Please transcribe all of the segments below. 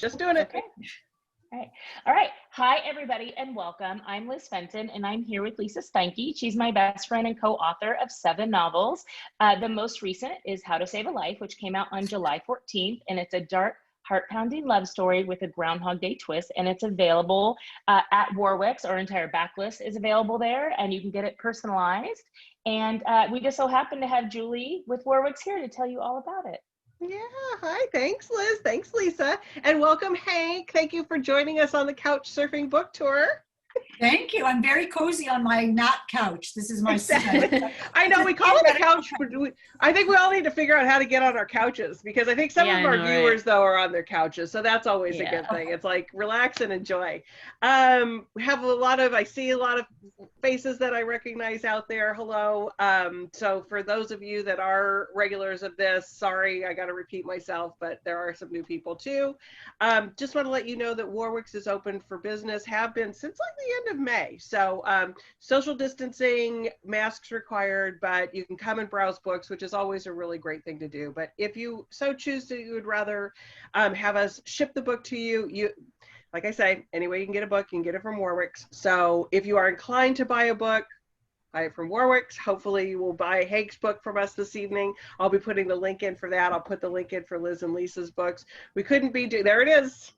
Just doing it. Okay. All right. Hi, everybody, and welcome. I'm Liz Fenton, and I'm here with Lisa Steinke. She's my best friend and co-author of 7 novels. The most recent is How to Save a Life, which came out on July 14th, and it's a dark, heart-pounding love story with a Groundhog Day twist, and it's available at Warwick's. Our entire backlist is available there, and you can get it personalized. And we just so happen to have Julie with Warwick's here to tell you all about it. Yeah, hi, thanks Liz, thanks Lisa, and welcome Hank. Thank you for joining us on the Couch Surfing Book Tour. Thank you. I'm very cozy on my not couch. This is my I know we call it a couch, but I think we all need to figure out how to get on our couches, because I think some of our viewers though are on their couches, so that's always a good thing. It's like relax and enjoy. We have I see a lot of faces that I recognize out there. Hello. So for those of you that are regulars of this, sorry, I got to repeat myself, but there are some new people too. Just want to let you know that Warwick's is open for business, have been since like the end of May. So social distancing, masks required, but you can come and browse books, which is always a really great thing to do. But if you so choose to, you would rather have us ship the book to you, like I say, any way you can get a book, you can get it from Warwick's. So if you are inclined to buy a book, buy it from Warwick's. Hopefully you will buy Hank's book from us this evening. I'll be putting the link in for that. I'll put the link in for Liz and Lisa's books. We couldn't be, there it is.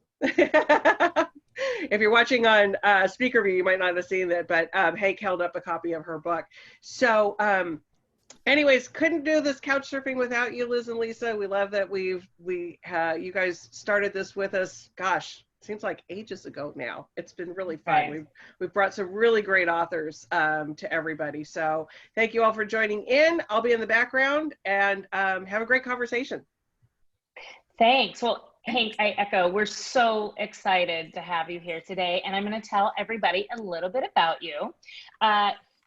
If you're watching on speaker view, you might not have seen that, but Hank held up a copy of her book. So anyways, couldn't do this couch surfing without you, Liz and Lisa. We love that you guys started this with us. Gosh, seems like ages ago now. It's been really fun. Right. We've brought some really great authors to everybody. So thank you all for joining in. I'll be in the background and have a great conversation. Thanks. Well, Hank, I echo, we're so excited to have you here today, and I'm going to tell everybody a little bit about you.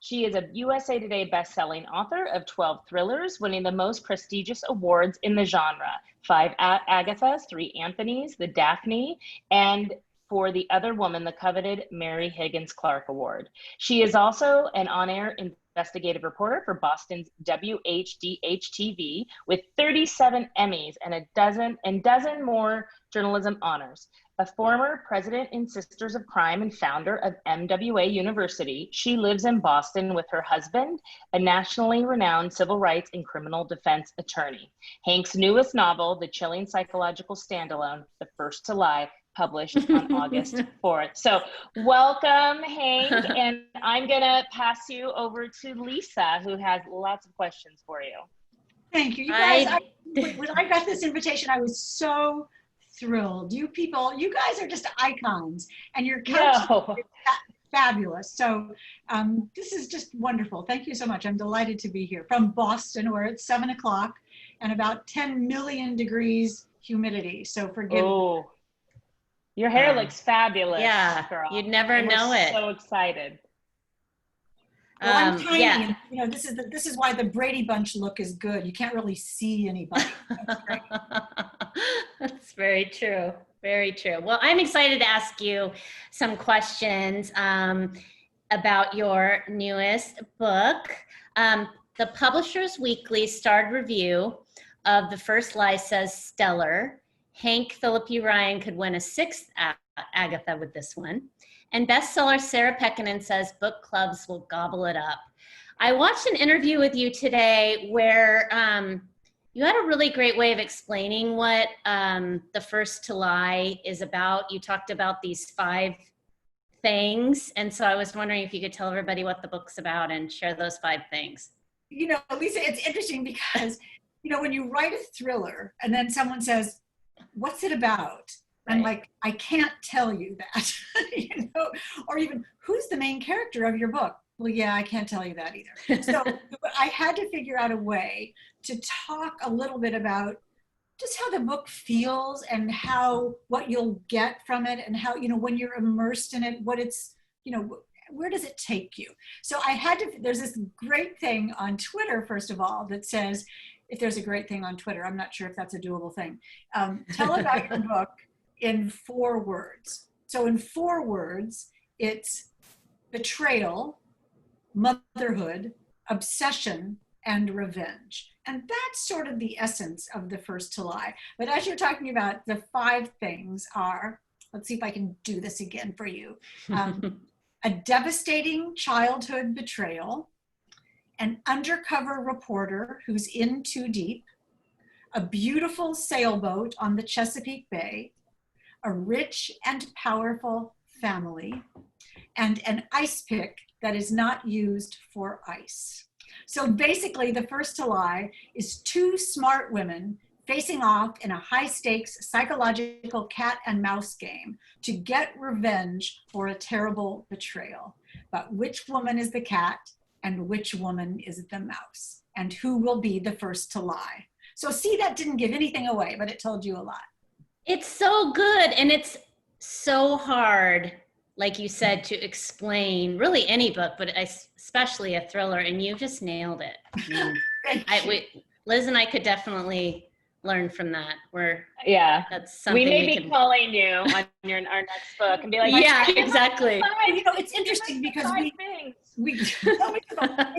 She is a USA Today best-selling author of 12 thrillers, winning the most prestigious awards in the genre, 5 Agathas, 3 Anthonys, the Daphne, and for The Other Woman, the coveted Mary Higgins Clark Award. She is also an on-air investigative reporter for Boston's WHDH-TV with 37 Emmys and a dozen more journalism honors. A former president in Sisters of Crime and founder of MWA University, she lives in Boston with her husband, a nationally renowned civil rights and criminal defense attorney. Hank's newest novel, The Chilling Psychological Standalone, The First to Lie, published on August 4th. So welcome, Hank, and I'm gonna pass you over to Lisa, who has lots of questions for you. Thank you. You guys, when I got this invitation, I was so thrilled. You guys are just icons, and your couch is fabulous. So this is just wonderful. Thank you so much. I'm delighted to be here from Boston, where it's 7 o'clock and about 10 million degrees humidity. So forgive me. Your hair looks fabulous. Yeah, girl. You'd never know it. So excited. Well, I'm tiny. Yeah. And, this is why the Brady Bunch look is good. You can't really see anybody. That's great. That's very true. Very true. Well, I'm excited to ask you some questions about your newest book. The Publishers Weekly starred review of The First Lie says stellar. Hank Phillippi Ryan could win a 6th Agatha with this one. And bestseller Sarah Pekkanen says book clubs will gobble it up. I watched an interview with you today where you had a really great way of explaining what The First to Lie is about. You talked about these 5 things. And so I was wondering if you could tell everybody what the book's about and share those 5 things. You know, Lisa, it's interesting because, when you write a thriller and then someone says, what's it about? I'm like, I can't tell you that, or even who's the main character of your book? Well, yeah, I can't tell you that either. So I had to figure out a way to talk a little bit about just how the book feels and what you'll get from it and how, when you're immersed in it, what it's, where does it take you? So there's this great thing on Twitter, first of all, that says, if there's a great thing on Twitter, I'm not sure if that's a doable thing. Tell about your book in 4 words. So in 4 words, it's betrayal, motherhood, obsession, and revenge. And that's sort of the essence of The First to Lie. But as you're talking about, the 5 things are, let's see if I can do this again for you. A devastating childhood betrayal, an undercover reporter who's in too deep, a beautiful sailboat on the Chesapeake Bay, a rich and powerful family, and an ice pick that is not used for ice. So basically, The First to Lie is 2 smart women facing off in a high-stakes psychological cat and mouse game to get revenge for a terrible betrayal. But which woman is the cat and which woman is the mouse? And who will be the first to lie? So see, that didn't give anything away, but it told you a lot. It's so good, and it's so hard, like you said, to explain really any book, but especially a thriller, and you just nailed it. Liz and I could definitely learn from that. That's something we may be calling you on our next book and be like, yeah, exactly. You know, it's interesting because it'd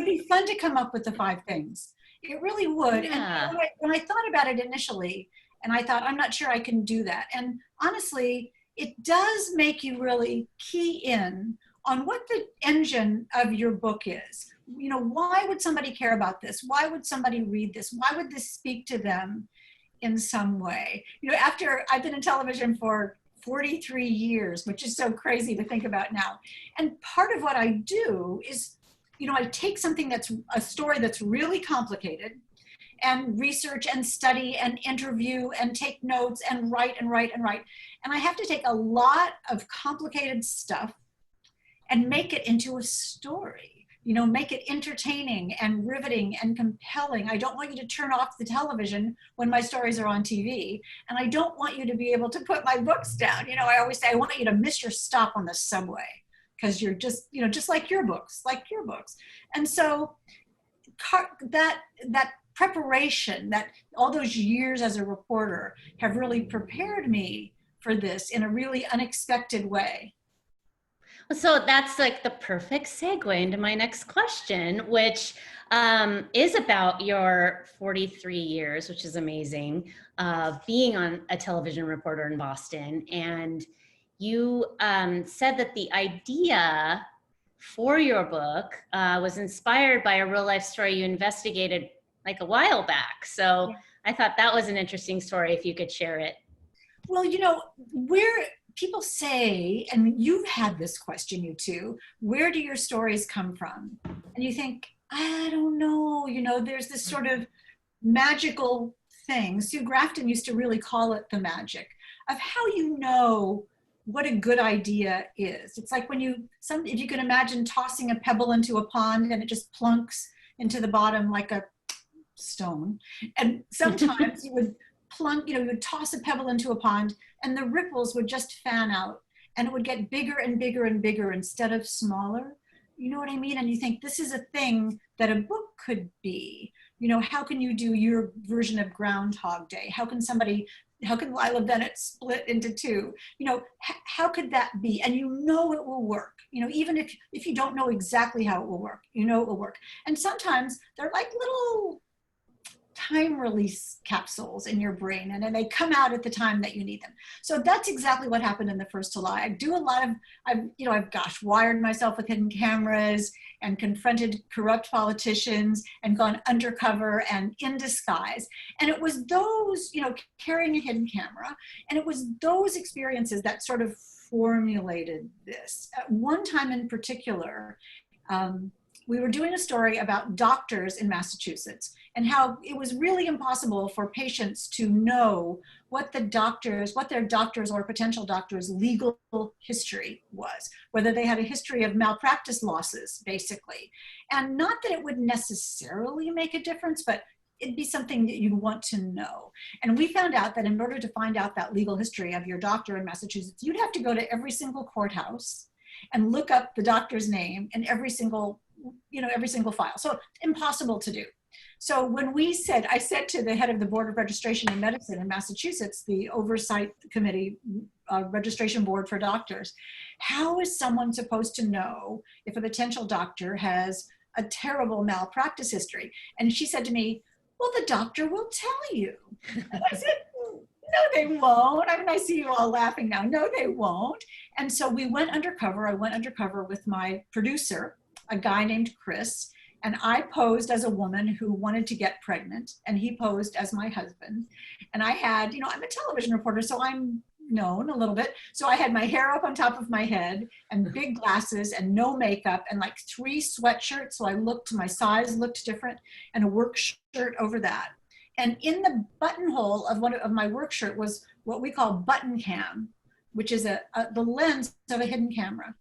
be fun to come up with the 5 things. It really would. Yeah. And when I thought about it initially, and I thought, I'm not sure I can do that. And honestly, it does make you really key in on what the engine of your book is. You know, why would somebody care about this? Why would somebody read this? Why would this speak to them in some way? You know, after I've been in television for 43 years, which is so crazy to think about now. And part of what I do is, you know, I take something that's a story that's really complicated and research and study and interview and take notes and write and write and write. And I have to take a lot of complicated stuff and make it into a story, you know, make it entertaining and riveting and compelling. I don't want you to turn off the television when my stories are on TV. And I don't want you to be able to put my books down. You know, I always say, I want you to miss your stop on the subway because you're just, you know, just like your books. And so that preparation, that all those years as a reporter have really prepared me for this in a really unexpected way. So that's like the perfect segue into my next question, which is about your 43 years, which is amazing, being on a television reporter in Boston. And you said that the idea for your book was inspired by a real life story you investigated like a while back. So yeah. I thought that was an interesting story, if you could share it. Well, you know, people say, and you've had this question, you two, where do your stories come from? And you think, I don't know, you know, there's this sort of magical thing. Sue Grafton used to really call it the magic of how you know what a good idea is. It's like when if you can imagine tossing a pebble into a pond and it just plunks into the bottom like a stone. And sometimes you would you would toss a pebble into a pond and the ripples would just fan out and it would get bigger and bigger and bigger instead of smaller. You know what I mean? And you think this is a thing that a book could be. You know, how can you do your version of Groundhog Day? How can Lila Bennett split into 2? You know, how could that be? And you know it will work. You know, even if you don't know exactly how it will work, you know it will work. And sometimes they're like little time release capsules in your brain, and then they come out at the time that you need them. So that's exactly what happened in The First to Lie. I do a lot of, I've wired myself with hidden cameras and confronted corrupt politicians and gone undercover and in disguise. And it was those, you know, carrying a hidden camera, and it was those experiences that sort of formulated this. At one time in particular, we were doing a story about doctors in Massachusetts and how it was really impossible for patients to know what their doctors or potential doctors' legal history was, whether they had a history of malpractice losses, basically. And not that it would necessarily make a difference, but it'd be something that you'd want to know. And we found out that in order to find out that legal history of your doctor in Massachusetts, you'd have to go to every single courthouse and look up the doctor's name in every single file. So impossible to do. So when I said to the head of the Board of Registration in Medicine in Massachusetts, the oversight committee, registration board for doctors, how is someone supposed to know if a potential doctor has a terrible malpractice history? And she said to me, well, the doctor will tell you. And I said, no, they won't. I mean, I see you all laughing now. No, they won't. And so we went undercover. I went undercover with my producer, a guy named Chris, and I posed as a woman who wanted to get pregnant, and he posed as my husband. And I had, I'm a television reporter, so I'm known a little bit. So I had my hair up on top of my head and big glasses and no makeup and like 3 sweatshirts. So my size looked different, and a work shirt over that. And in the buttonhole of one of my work shirt was what we call button cam, which is the lens of a hidden camera.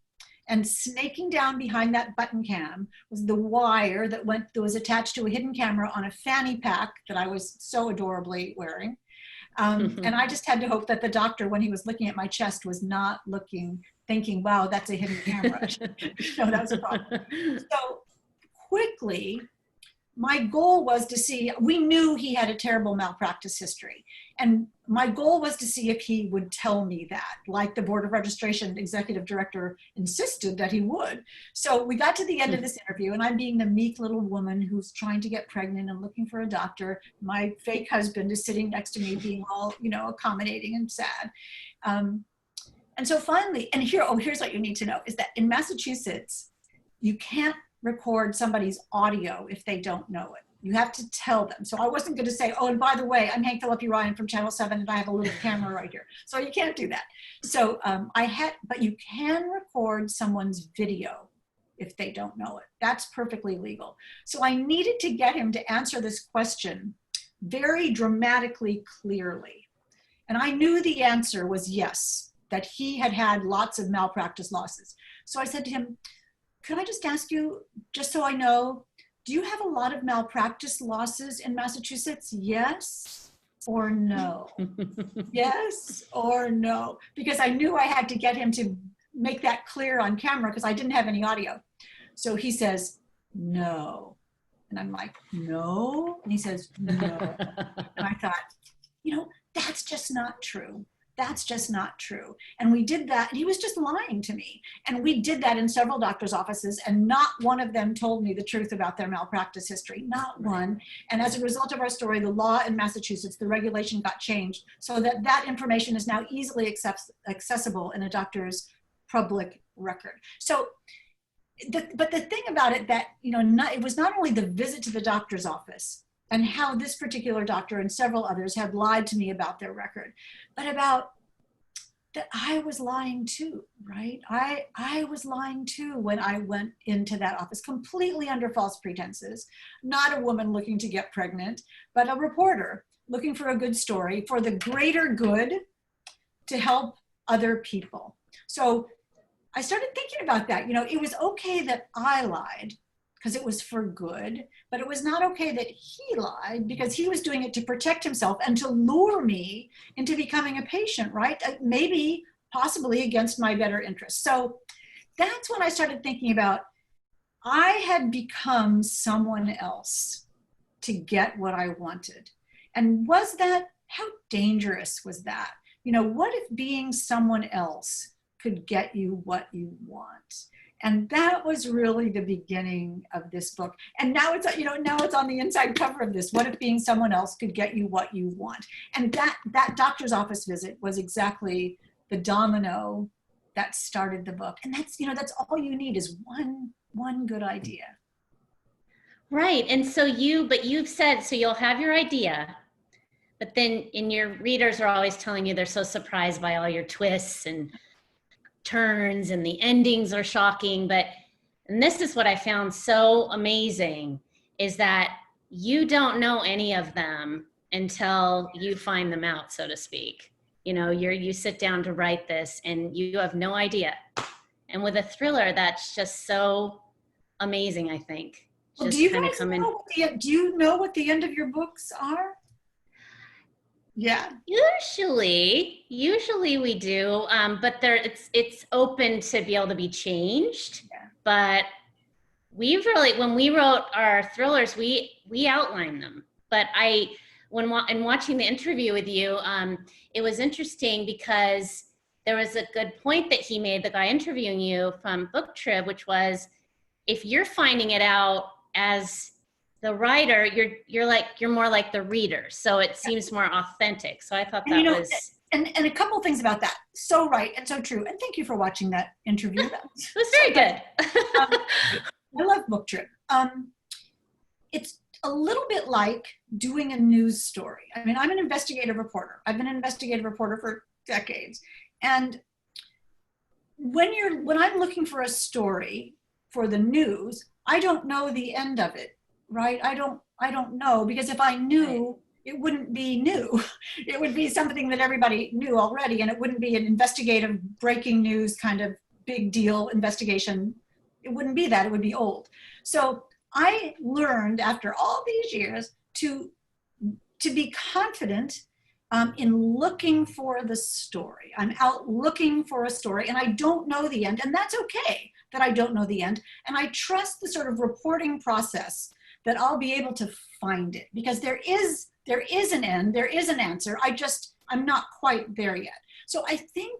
And snaking down behind that button cam was the wire that was attached to a hidden camera on a fanny pack that I was so adorably wearing. And I just had to hope that the doctor, when he was looking at my chest, was not thinking, wow, that's a hidden camera. No, that was a problem. So quickly, my goal was to see, we knew he had a terrible malpractice history. And my goal was to see if he would tell me that, like the Board of Registration Executive Director insisted that he would. So we got to the end of this interview, and I'm being the meek little woman who's trying to get pregnant and looking for a doctor. My fake husband is sitting next to me being all, accommodating and sad. And so finally, and here's what you need to know, is that in Massachusetts, you can't record somebody's audio if they don't know it. You have to tell them. So I wasn't going to say, oh, and by the way, I'm Hank Phillippi Ryan from Channel 7 and I have a little camera right here. So you can't do that. So but you can record someone's video if they don't know it. That's perfectly legal. So I needed to get him to answer this question very dramatically clearly. And I knew the answer was yes, that he had had lots of malpractice losses. So I said to him, could I just ask you, just so I know, do you have a lot of malpractice losses in Massachusetts? Yes or no? Yes or no? Because I knew I had to get him to make that clear on camera because I didn't have any audio. So he says, no. And I'm like, no? And he says, no. And I thought, that's just not true. That's just not true. And we did that. And he was just lying to me. And we did that in several doctors' offices, and not one of them told me the truth about their malpractice history. Not one. And as a result of our story, the law in Massachusetts, the regulation got changed so that that information is now easily accessible in a doctor's public record. So, but the thing about it that, it was not only the visit to the doctor's office and how this particular doctor and several others had lied to me about their record, but about that I was lying too, right? I was lying too when I went into that office completely under false pretenses, not a woman looking to get pregnant, but a reporter looking for a good story for the greater good to help other people. So I started thinking about that. It was okay that I lied because it was for good, but it was not okay that he lied because he was doing it to protect himself and to lure me into becoming a patient, right? Maybe, possibly against my better interests. So that's when I started thinking about, I had become someone else to get what I wanted. And how dangerous was that? What if being someone else could get you what you want? And that was really the beginning of this book. And now it's on the inside cover of this. What if being someone else could get you what you want? And that doctor's office visit was exactly the domino that started the book. And that's all you need is one good idea. Right. And so you've said, so you'll have your idea, but then your readers are always telling you they're so surprised by all your twists and turns, and the endings are shocking. And this is what I found so amazing, is that you don't know any of them until you find them out, so to speak. You sit down to write this and you have no idea. And with a thriller, that's just so amazing, I think. Well, do you know what the end of your books are? Yeah. Usually we do, but it's open to be able to be changed. Yeah. But when we wrote our thrillers, we outlined them. But when watching the interview with you, it was interesting because there was a good point that he made, the guy interviewing you from Book Trib, which was, if you're finding it out as the writer, you're more like the reader. So it seems more authentic. So I thought that was. And a couple things about that. So right and so true. And thank you for watching that interview. It was very good. I love Book Trip. It's a little bit like doing a news story. I mean, I'm an investigative reporter. I've been an investigative reporter for decades. And when I'm looking for a story for the news, I don't know the end of it, right? I don't know, because if I knew, it wouldn't be new. It would be something that everybody knew already, and it wouldn't be an investigative breaking news kind of big deal investigation. It wouldn't be that, it would be old. So I learned after all these years to be confident in looking for the story. I'm out looking for a story, and I don't know the end, and that's okay that I don't know the end. And I trust the sort of reporting process that I'll be able to find it, because there is an end, there is an answer. I'm not quite there yet. So I think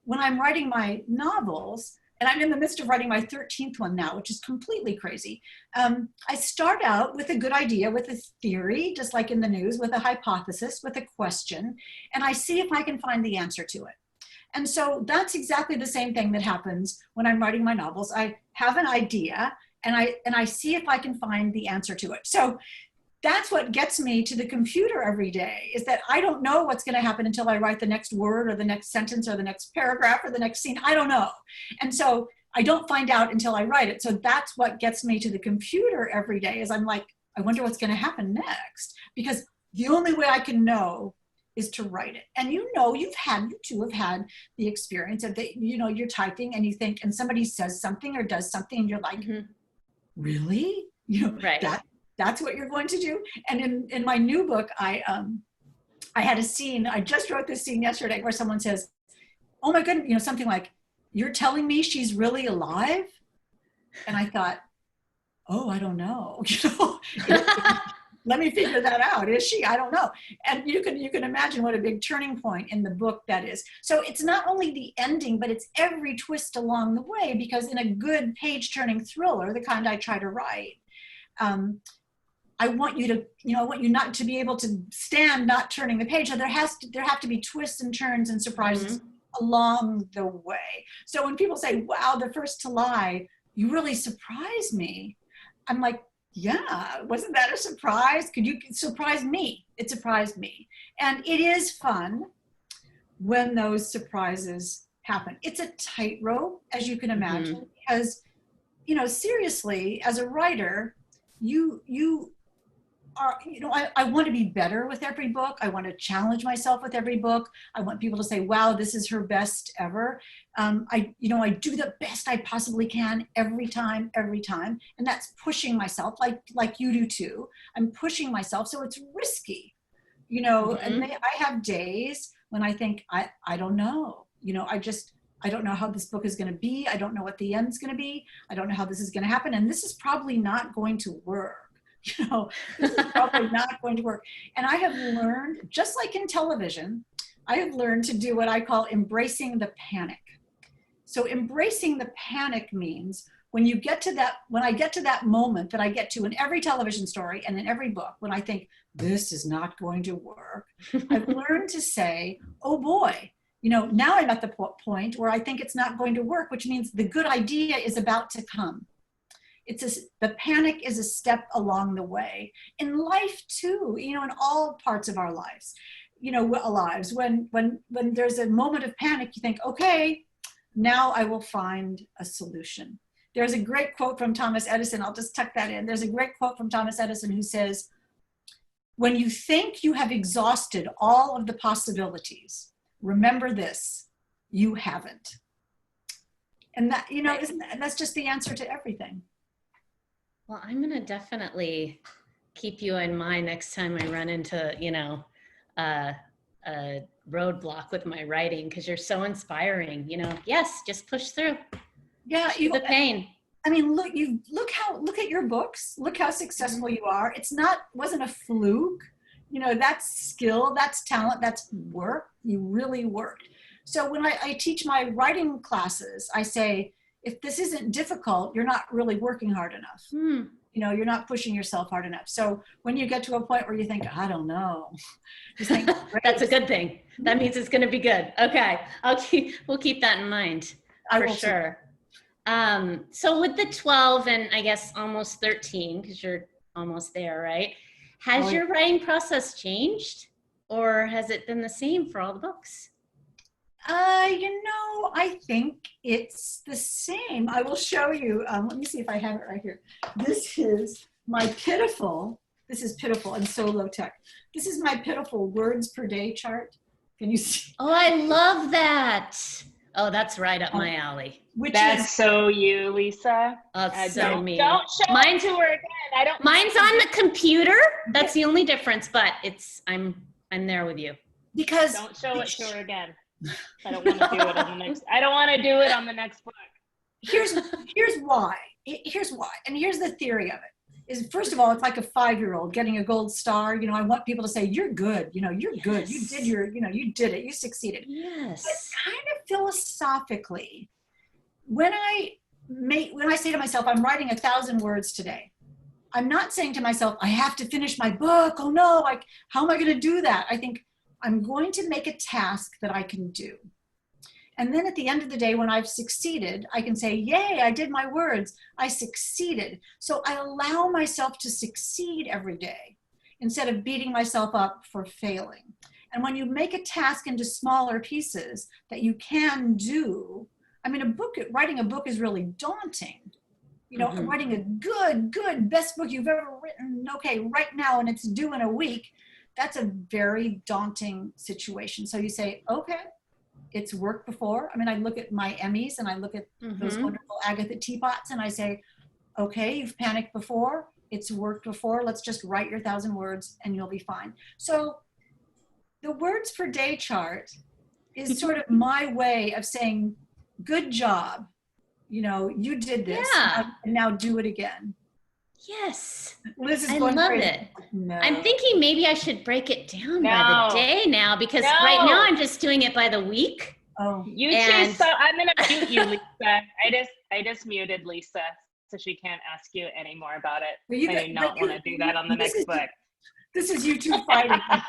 when I'm writing my novels, and I'm in the midst of writing my 13th one now, which is completely crazy. I start out with a good idea, with a theory, just like in the news, with a hypothesis, with a question, and I see if I can find the answer to it. And so that's exactly the same thing that happens when I'm writing my novels. I have an idea, and I see if I can find the answer to it. So that's what gets me to the computer every day, is that I don't know what's going to happen until I write the next word or the next sentence or the next paragraph or the next scene. I don't know. And so I don't find out until I write it. So that's what gets me to the computer every day, is I'm like, I wonder what's going to happen next, because the only way I can know is to write it. And you two have had the experience of you're typing and you think, and somebody says something or does something and you're like, really? Right. That's what you're going to do? And in my new book, I had a scene, I just wrote this scene yesterday where someone says, oh my goodness, something like, you're telling me she's really alive? And I thought, oh, I don't know. Let me figure that out. Is she? I don't know. And you can imagine what a big turning point in the book that is. So it's not only the ending, but it's every twist along the way, because in a good page-turning thriller, the kind I try to write, I want you not to be able to stand not turning the page. So there have to be twists and turns and surprises along the way. So when people say, wow, the first to lie, you really surprised me, I'm like, yeah, wasn't that a surprise? Could you surprise me? It surprised me. And it is fun when those surprises happen. It's a tightrope, as you can imagine, because, seriously, as a writer, you are, I want to be better with every book. I want to challenge myself with every book. I want people to say, wow, this is her best ever. I do the best I possibly can every time. And that's pushing myself like you do too. I'm pushing myself. So it's risky, and I have days when I think, I don't know, I don't know how this book is going to be. I don't know what the end's going to be. I don't know how this is going to happen. And this is probably not going to work. This is probably not going to work. And I have learned, just like in television, I have learned to do what I call embracing the panic. So embracing the panic means when I get to that moment that I get to in every television story and in every book, when I think this is not going to work, I've learned to say, oh boy, now I'm at the point where I think it's not going to work, which means the good idea is about to come. The panic is a step along the way. In life too, in all parts of our lives, when there's a moment of panic, you think, okay, now I will find a solution. There's a great quote from Thomas Edison. I'll just tuck that in. There's a great quote from Thomas Edison who says, when you think you have exhausted all of the possibilities, remember this, you haven't. And that, that's just the answer to everything. Well, I'm going to definitely keep you in mind next time I run into, a roadblock with my writing, because you're so inspiring. Yes, just push through. Yeah, the pain. I mean, look at your books. Look how successful you are. Wasn't a fluke. That's skill, that's talent, that's work. You really worked. So when I teach my writing classes, I say, if this isn't difficult, you're not really working hard enough. you're not pushing yourself hard enough. So when you get to a point where you think, I don't know, just think, that's a good thing. That means it's going to be good. Okay. We'll keep that in mind for sure. So with the 12 and I guess almost 13, because you're almost there, right? Has your writing process changed, or has it been the same for all the books? I think it's the same. I will show you. Let me see if I have it right here. This is Pitiful and Solo Tech. This is my Pitiful words per day chart. Can you see? Oh, I love that. Oh, that's right up my alley. That's so you, Lisa. That's so me. Don't show mine to her again. Mine's on the computer. That's the only difference, but I'm there with you. Because don't show it to her again. I don't want to do it on the next. I don't want to do it on the next book. Here's why. And here's the theory of it. Is first of all, it's like a 5-year-old getting a gold star. I want people to say, you're good. You're good. You did you did it. You succeeded. Yes. But kind of philosophically, when I say to myself, I'm writing 1,000 words today, I'm not saying to myself, I have to finish my book. Oh no, how am I going to do that? I think I'm going to make a task that I can do. And then at the end of the day, when I've succeeded, I can say, yay, I did my words. I succeeded. So I allow myself to succeed every day instead of beating myself up for failing. And when you make a task into smaller pieces that you can do, writing a book is really daunting. Writing a good, best book you've ever written, okay, right now, and it's due in a week, that's a very daunting situation. So you say, okay, it's worked before. I look at my Emmys and I look at those wonderful Agatha teapots and I say, okay, you've panicked before. It's worked before. Let's just write your 1,000 words and you'll be fine. So the words per day chart is sort of my way of saying, good job. You did this. Yeah. And now do it again. Yes. Liz is I going love crazy. it. No. I'm thinking maybe I should break it down by the day now, because right now I'm just doing it by the week. Oh, So I'm gonna mute you, Lisa. I just muted Lisa, so she can't ask you any more about it. I do not want to do that on the next book. This is you two fighting. I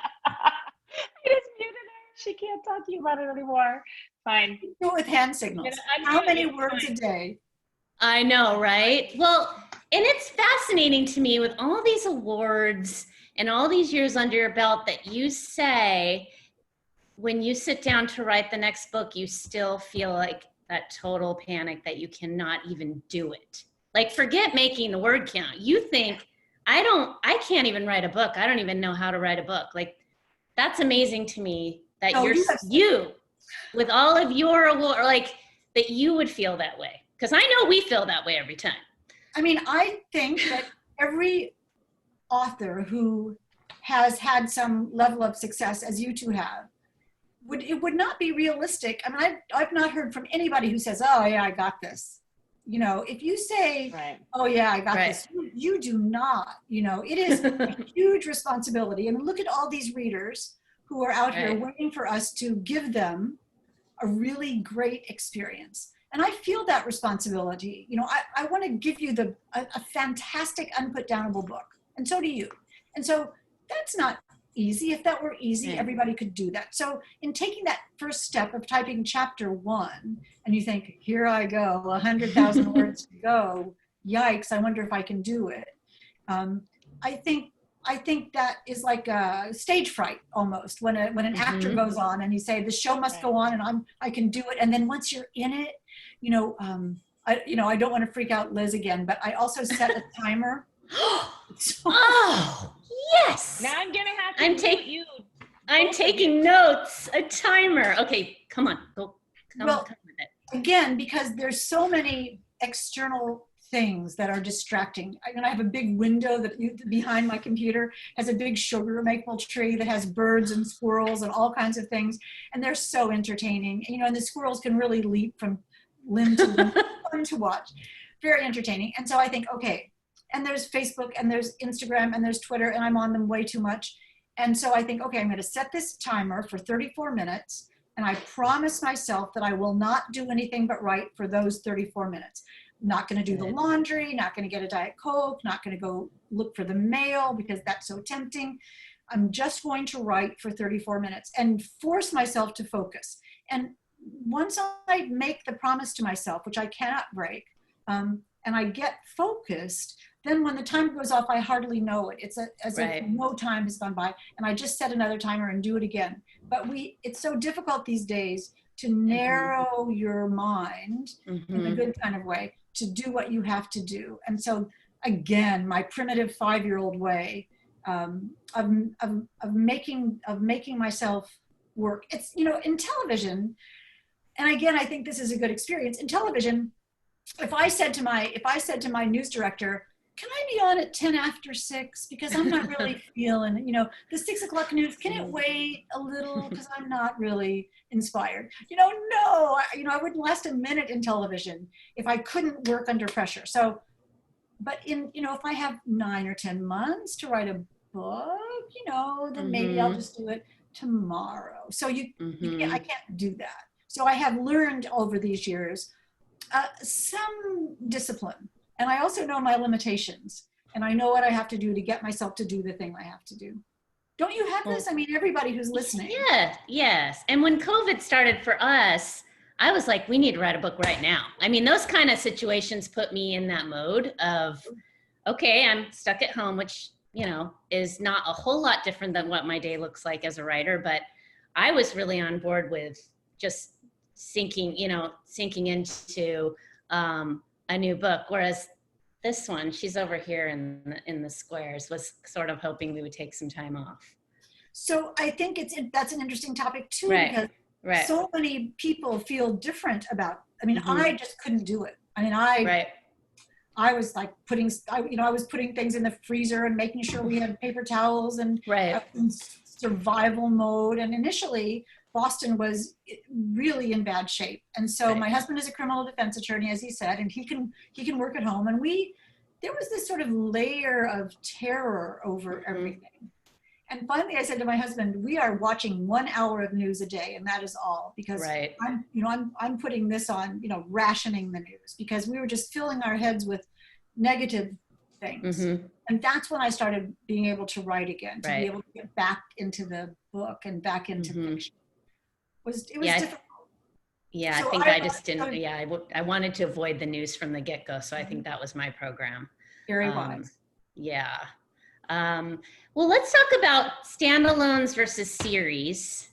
just muted her. She can't talk to you about it anymore. Fine. Do it with hand signals. How many words a day? I know, right? Well, and it's fascinating to me with all these awards and all these years under your belt that you say, when you sit down to write the next book, you still feel like that total panic that you cannot even do it. Like, forget making the word count. You think, I can't even write a book. I don't even know how to write a book. Like, that's amazing to me that you, with all of your award, like, that you would feel that way. Because I know we feel that way every time. I think that every author who has had some level of success, as you two have, it would not be realistic. I've not heard from anybody who says, oh yeah, I got this. If you say, oh yeah, I got this, you do not, it is a huge responsibility. Look at all these readers who are out here waiting for us to give them a really great experience. And I feel that responsibility. I want to give you a fantastic, unputdownable book. And so do you. And so that's not easy. If that were easy, everybody could do that. So in taking that first step of typing chapter 1, and you think, here I go, 100,000 words to go. Yikes, I wonder if I can do it. I think that is like a stage fright almost, when an actor goes on and you say, the show must go on and I can do it. And then once you're in it, I don't want to freak out Liz again, but I also set a timer. Oh, yes. Now I'm gonna have to I'm taking notes. A timer. Okay, come on. Come with it. Again, because there's so many external things that are distracting. I have a big window behind my computer has a big sugar maple tree that has birds and squirrels and all kinds of things, and they're so entertaining. And the squirrels can really leap from limb to limb. Fun to watch, very entertaining. And so I think, okay, and there's Facebook and there's Instagram and there's Twitter, and I'm on them way too much. And so I think, okay, I'm going to set this timer for 34 minutes, and I promise myself that I will not do anything but write for those 34 minutes. not going to do the laundry, not going to get a Diet Coke, not going to go look for the mail because that's so tempting. I'm just going to write for 34 minutes and force myself to focus. And once I make the promise to myself, which I cannot break, and I get focused, then when the time goes off, I hardly know it. It's as if no time has gone by, and I just set another timer and do it again. But it's so difficult these days to narrow your mind in a good kind of way to do what you have to do. And so again, my primitive 5-year-old way of making myself work. It's, in television, and again, I think this is a good experience in television. If I said to my news director, can I be on at 10 after 6 because I'm not really feeling, the 6 o'clock news, can it wait a little because I'm not really inspired? No, I wouldn't last a minute in television if I couldn't work under pressure. So, but if I have 9 or 10 months to write a book, then maybe I'll just do it tomorrow. So I can't do that. So I have learned over these years some discipline. And I also know my limitations, and I know what I have to do to get myself to do the thing I have to do. Don't you have this? I mean, everybody who's listening. Yeah, yes. And when COVID started for us, I was like, we need to write a book right now. I mean, those kind of situations put me in that mode of, okay, I'm stuck at home, which, is not a whole lot different than what my day looks like as a writer. But I was really on board with just sinking into a new book, whereas this one, she's over here in the squares, was sort of hoping we would take some time off. So I think that's an interesting topic too, because so many people feel different about. I mean, I just couldn't do it. I mean, I was like I was putting things in the freezer and making sure we had paper towels and in survival mode. And initially, Boston was really in bad shape. And so my husband is a criminal defense attorney, as he said, and he can work at home. And there was this sort of layer of terror over everything. And finally I said to my husband, we are watching 1 hour of news a day, and that is all, because I'm putting this on, rationing the news, because we were just filling our heads with negative things. And that's when I started being able to write again, to be able to get back into the book and back into fiction. It was difficult. Yeah, so I think I just didn't, I wanted to avoid the news from the get-go. So I think that was my program. Very wise. Yeah. Well, let's talk about standalones versus series.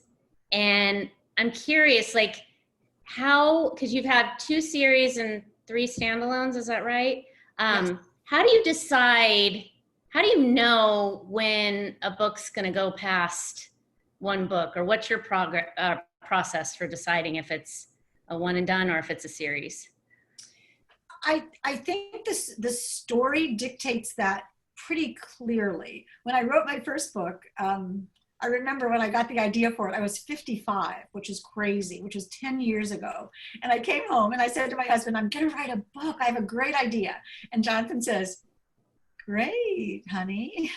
And I'm curious, like because you've had 2 series and 3 standalones, is that right? Yes. How do you know when a book's going to go past one book, or what's your process for deciding if it's a one and done or if it's a series? I think the story dictates that pretty clearly. When I wrote my first book, I remember when I got the idea for it, I was 55, which is crazy, which was 10 years ago. And I came home and I said to my husband, I'm going to write a book. I have a great idea. And Jonathan says, great, honey.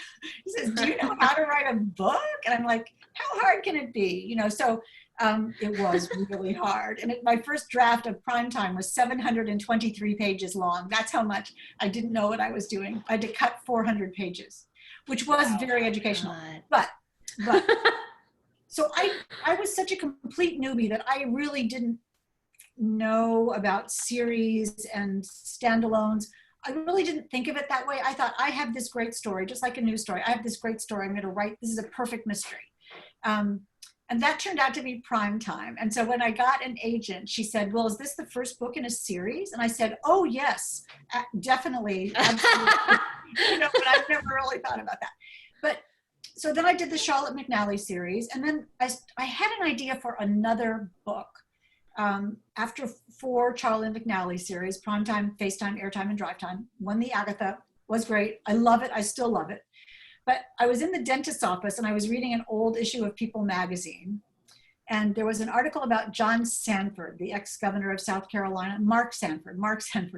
He says, do you know how to write a book? And I'm like, how hard can it be? So it was really hard. And my first draft of Primetime was 723 pages long. That's how much I didn't know what I was doing. I had to cut 400 pages, which was very educational. But so I was such a complete newbie that I really didn't know about series and standalones. I really didn't think of it that way. I thought, I have this great story, just like a news story. I have this great story I'm going to write. This is a perfect mystery. And that turned out to be Primetime. And so when I got an agent, she said, well, is this the first book in a series? And I said, oh, yes, definitely. Absolutely. But I've never really thought about that. But so then I did the Charlotte McNally series. And then I had an idea for another book. After 4 Charlie McNally series, Primetime, FaceTime, Airtime, and Drive Time, won the Agatha, was great. I love it. I still love it. But I was in the dentist's office and I was reading an old issue of People magazine. And there was an article about John Sanford, the ex-governor of South Carolina. Mark Sanford.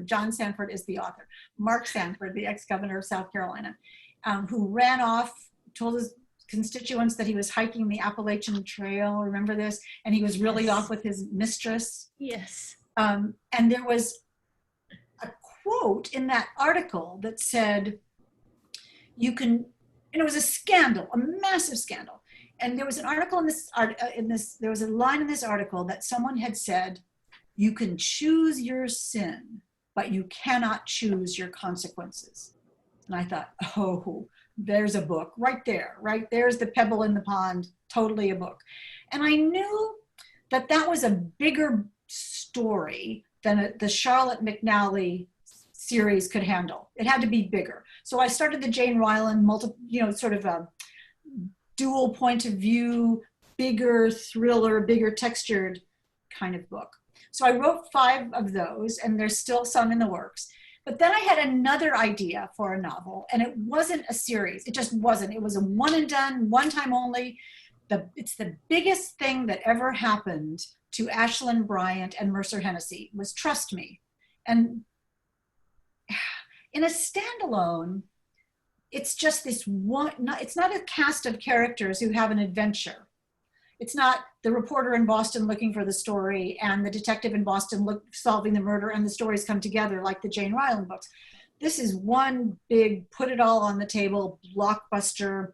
John Sanford is the author. Mark Sanford, the ex-governor of South Carolina, who ran off, told his constituents that he was hiking the Appalachian Trail. Remember this? And he was really off with his mistress. Yes. And there was a quote in that article that said, you can, and it was a scandal, a massive scandal. And there was an article there was a line in this article that someone had said, you can choose your sin, but you cannot choose your consequences. And I thought, oh, there's a book right there, right? There's the pebble in the pond, totally a book. And I knew that that was a bigger story than the Charlotte McNally series could handle. It had to be bigger. So I started the Jane Ryland sort of a dual point of view, bigger thriller, bigger textured kind of book. So I wrote 5 of those, and there's still some in the works. But then I had another idea for a novel, and it wasn't a series. It just wasn't. It was a one and done, one time only. It's the biggest thing that ever happened to Ashlyn Bryant and Mercer Hennessy was Trust Me. And in a standalone, it's just this one, it's not a cast of characters who have an adventure. It's not the reporter in Boston looking for the story and the detective in Boston solving the murder, and the stories come together like the Jane Ryland books. This is one big, put it all on the table, blockbuster.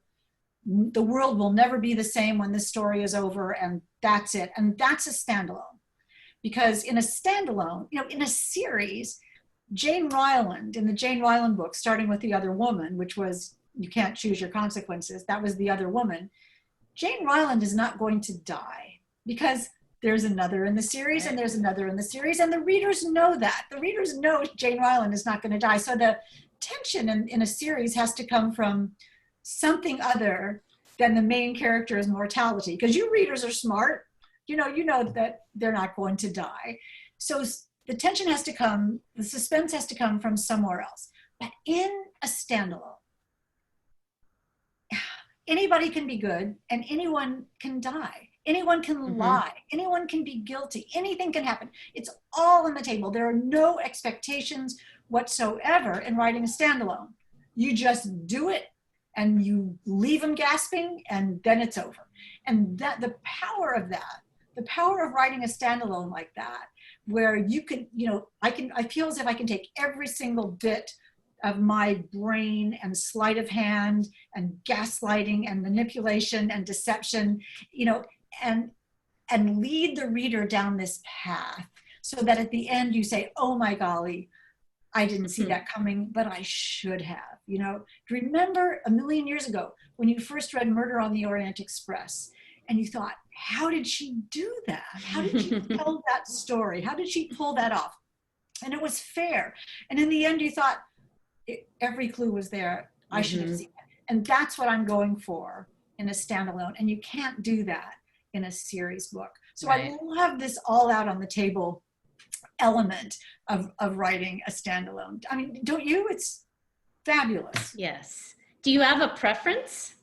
The world will never be the same when this story is over, and that's it. And that's a standalone. Because in a standalone, in a series, Jane Ryland, in the Jane Ryland book, starting with The Other Woman, which was, you can't choose your consequences, that was The Other Woman. Jane Ryland is not going to die because there's another in the series and there's another in the series, and the readers know that. The readers know Jane Ryland is not going to die. So the tension in a series has to come from something other than the main character's mortality, because you readers are smart. You know that they're not going to die. So the tension has to come, the suspense has to come from somewhere else. But in a standalone, anybody can be good and anyone can die. Anyone can lie. Anyone can be guilty. Anything can happen. It's all on the table. There are no expectations whatsoever in writing a standalone. You just do it and you leave them gasping, and then it's over. And that the power of that, the power of writing a standalone like that, where you can, I feel as if I can take every single bit of my brain and sleight of hand and gaslighting and manipulation and deception, and lead the reader down this path so that at the end you say, oh my golly, I didn't see that coming, but I should have. Remember a million years ago when you first read Murder on the Orient Express and you thought, how did she do that? How did she tell that story? How did she pull that off? And it was fair. And in the end you thought, every clue was there. I should have seen it. And that's what I'm going for in a standalone. And you can't do that in a series book. So right. I love this all out on the table element of writing a standalone. I mean, don't you? It's fabulous. Yes. Do you have a preference?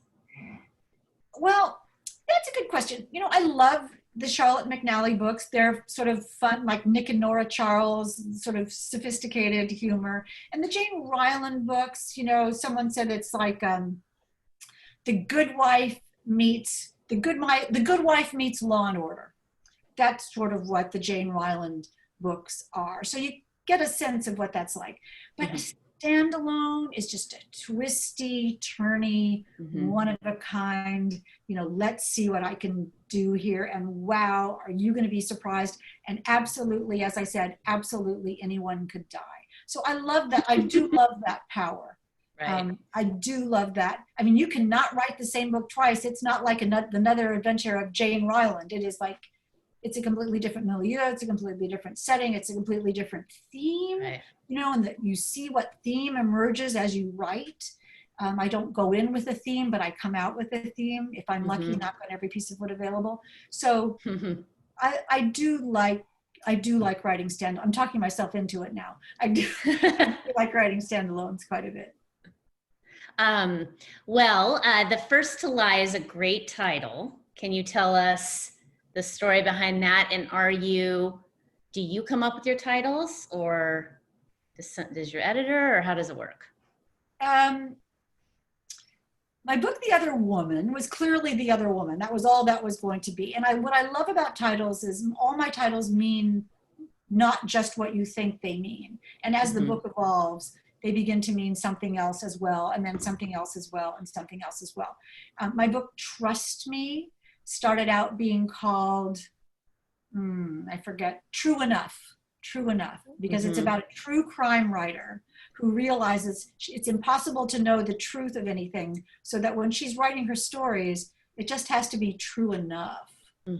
Well, that's a good question. I love the Charlotte McNally books. They're sort of fun, like Nick and Nora Charles, sort of sophisticated humor. And the Jane Ryland books, someone said it's like the Good Wife meets Law and Order. That's sort of what the Jane Ryland books are. So you get a sense of what that's like. But a standalone is just a twisty, turny, one of a kind, let's see what I can do here. And wow, are you going to be surprised? And absolutely, as I said, absolutely anyone could die. So I love that. I do love that power. Right. I do love that. I mean, you cannot write the same book twice. It's not like another adventure of Jane Ryland. It is like, it's a completely different milieu. It's a completely different setting. It's a completely different theme, right. And that you see what theme emerges as you write. I don't go in with a theme, but I come out with a theme if I'm lucky, not on every piece of wood available. So I do like writing I'm talking myself into it now. I do like writing standalones quite a bit. The First to Lie is a great title. Can you tell us the story behind that? And do you come up with your titles, or does your editor, or how does it work? My book, The Other Woman, was clearly The Other Woman. That was all that was going to be. And what I love about titles is all my titles mean not just what you think they mean. And as the book evolves, they begin to mean something else as well, and then something else as well, and something else as well. My book, Trust Me, started out being called, I forget, True Enough, because it's about a true crime writer who realizes it's impossible to know the truth of anything, so that when she's writing her stories, it just has to be true enough.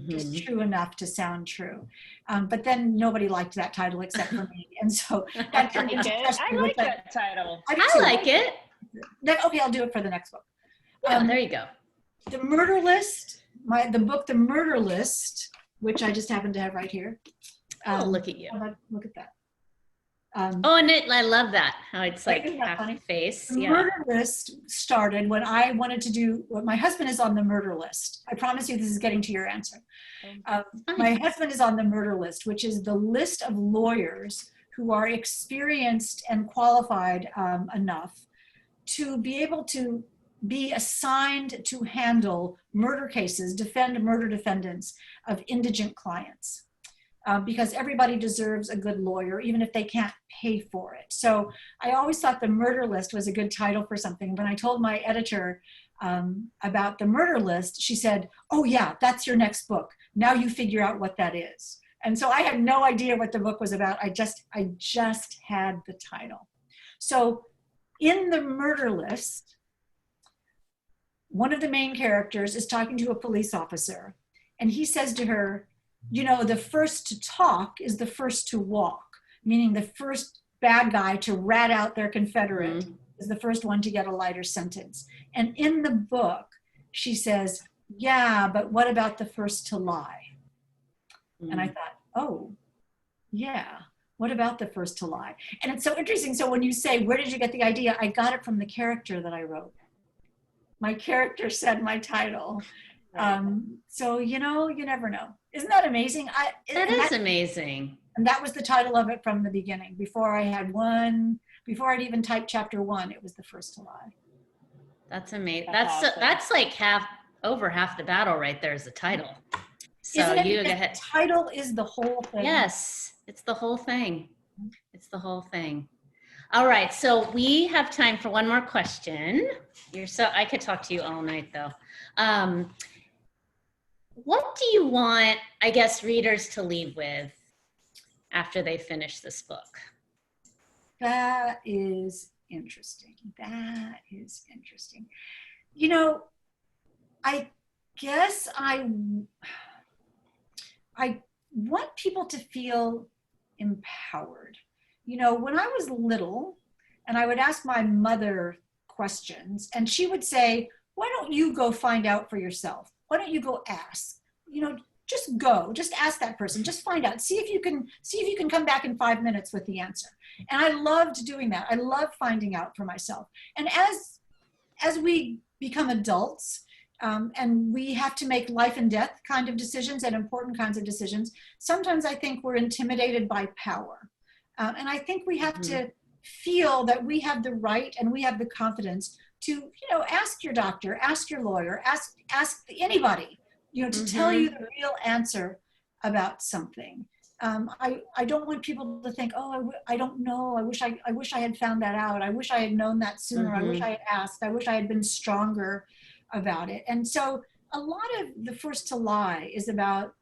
Just true enough to sound true. But then nobody liked that title except for me. And so that turned into I like that title. I like it. Okay, I'll do it for the next book. There you go. The Murder List, the book, The Murder List, which I just happen to have right here. Look at you. Look at that. And I love that, how it's like half face. The Murder List started when I wanted to do, my husband is on the murder list. I promise you this is getting to your answer. My husband is on the murder list, which is the list of lawyers who are experienced and qualified enough to be able to be assigned to handle murder cases, defend murder defendants of indigent clients. Because everybody deserves a good lawyer, even if they can't pay for it. So I always thought The Murder List was a good title for something. When I told my editor about The Murder List, she said, oh yeah, that's your next book. Now you figure out what that is. And so I had no idea what the book was about. I just had the title. So in The Murder List, one of the main characters is talking to a police officer, and he says to her, you know, the first to talk is the first to walk, meaning the first bad guy to rat out their Confederate is the first one to get a lighter sentence. And in the book, she says, yeah, but what about the first to lie? And I thought, oh, yeah, what about the first to lie? And it's so interesting. So when you say, where did you get the idea? I got it from the character that I wrote. My character said my title. So, you know, you never know. Isn't that amazing? That is amazing. And that was the title of it from the beginning. Before I'd even typed chapter 1, it was the first to lie. That's amazing. That's awesome. That's like over half the battle right there is the title. So Isn't it? you The title is the whole thing. Yes, it's the whole thing. It's the whole thing. All right, so we have time for one more question. I could talk to you all night though. What do you want, I guess, readers to leave with after they finish this book? That is interesting. You know, I guess I want people to feel empowered. You know, when I was little and I would ask my mother questions and she would say, why don't you go find out for yourself? Why don't you go ask? You know, just go, just ask that person, just find out, see if you can come back in 5 minutes with the answer. And I loved doing that. I love finding out for myself. And as we become adults, and we have to make life and death kind of decisions and important kinds of decisions, sometimes I think we're intimidated by power. And I think we have to feel that we have the right and we have the confidence to, you know, ask your doctor, ask your lawyer, ask anybody, you know, to tell you the real answer about something. I don't want people to think, oh, I don't know. I wish I had found that out. I wish I had known that sooner. I wish I had asked. I wish I had been stronger about it. And so a lot of The First to Lie is about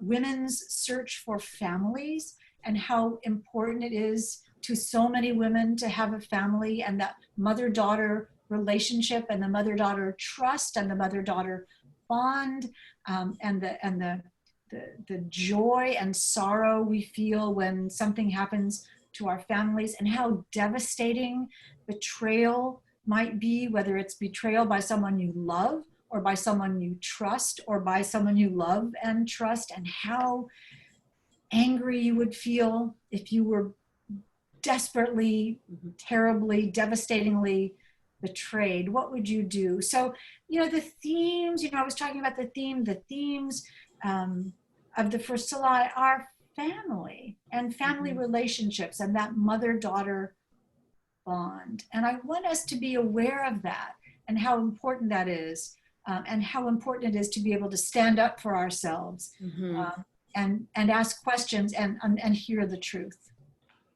women's search for families and how important it is to so many women to have a family, and that mother-daughter relationship and the mother-daughter trust and the mother-daughter bond, and the joy and sorrow we feel when something happens to our families, and how devastating betrayal might be, whether it's betrayal by someone you love or by someone you trust or by someone you love and trust, and how angry you would feel if you were desperately, terribly, devastatingly betrayed. What would you do? So, you know, the themes, you know, I was talking about the themes of The First to Lie are family and family relationships and that mother-daughter bond. And I want us to be aware of that and how important that is, and how important it is to be able to stand up for ourselves and ask questions and hear the truth.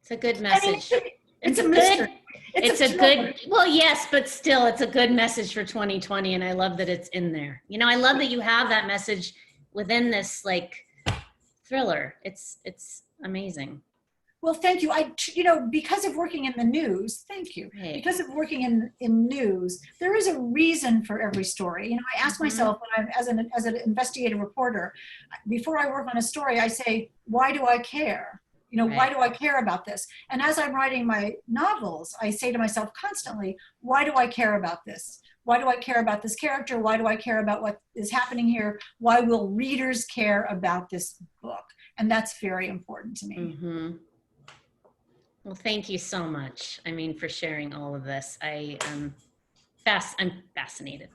It's a good message. I mean, it's a mystery. It's a good, well, yes, but still, it's a good message for 2020, and I love that it's in there. You know, I love that you have that message within this like thriller. It's amazing. Well, thank you. Because of working in the news, thank you. Right. Because of working in news, there is a reason for every story. You know, I ask myself when I'm as an investigative reporter, before I work on a story, I say, why do I care? You know, why do I care about this? And as I'm writing my novels, I say to myself constantly, why do I care about this? Why do I care about this character? Why do I care about what is happening here? Why will readers care about this book? And that's very important to me. Mm-hmm. Well, thank you so much. I mean, for sharing all of this. I'm fascinated.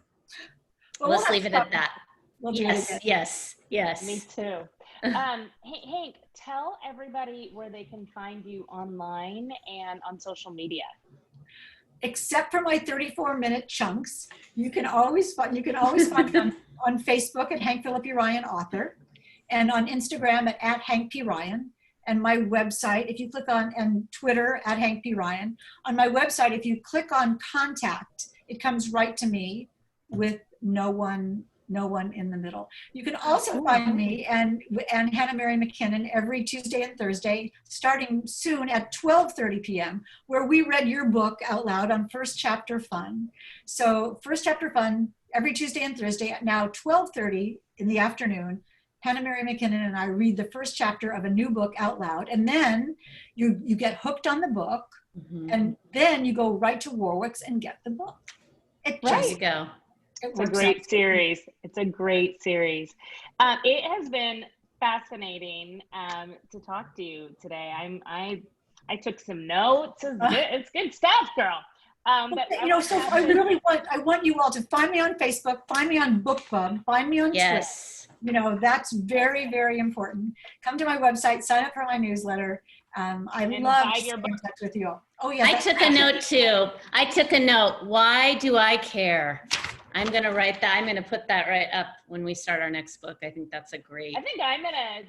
Well, Let's leave it at that. We'll yes. Me too. Hey, Hank, tell everybody where they can find you online and on social media. Except for my 34-minute chunks, you can always find me on Facebook at Hank Phillippi Ryan Author, and on Instagram at Hank P. Ryan. And my website, if you click on, and Twitter at Hank P. Ryan. On my website, if you click on contact, it comes right to me with no one in the middle. You can also find me and Hannah Mary McKinnon every Tuesday and Thursday, starting soon at 12:30 p.m., where we read your book out loud on First Chapter Fun. So First Chapter Fun every Tuesday and Thursday at now 12:30 in the afternoon. Hannah Mary McKinnon and I read the first chapter of a new book out loud, and then you get hooked on the book, and then you go right to Warwick's and get the book. There you go. It's a great series. It's a great series. It has been fascinating to talk to you today. I took some notes. It's good stuff, girl. But I want you all to find me on Facebook, find me on BookBub, find me on Twitter. You know, that's very, very important. Come to my website, sign up for my newsletter. I love to stay in touch with you all. Oh yeah. I took a note too. I took a note. Why do I care? I'm going to write that. I'm going to put that right up when we start our next book. I think that's a great. I think I'm going to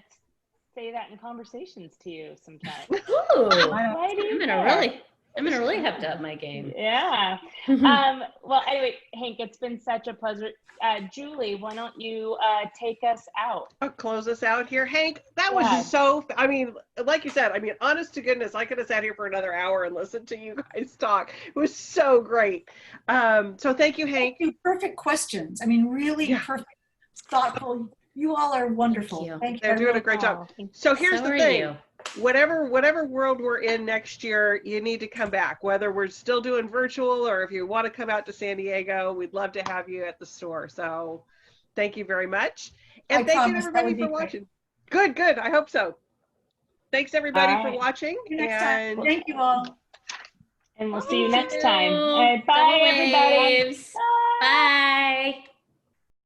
say that in conversations to you sometime. Ooh. I'm going to really have to up my game. Yeah. Well, anyway, Hank, it's been such a pleasure. Julie, why don't you take us out? I'll close us out here. Hank, that was so, I mean, like you said, I mean, honest to goodness, I could have sat here for another hour and listened to you guys talk. It was so great. So thank you, Hank. Thank you. Perfect questions. I mean, really perfect, thoughtful. You all are wonderful. Thank you. They're doing a great job. So here's the thing. Whatever world we're in next year, you need to come back, whether we're still doing virtual or if you want to come out to San Diego, we'd love to have you at the store. So thank you very much. And thank you everybody for watching. Good. I hope so. Thanks everybody for watching. And thank you all. And we'll see you next time. Bye everybody.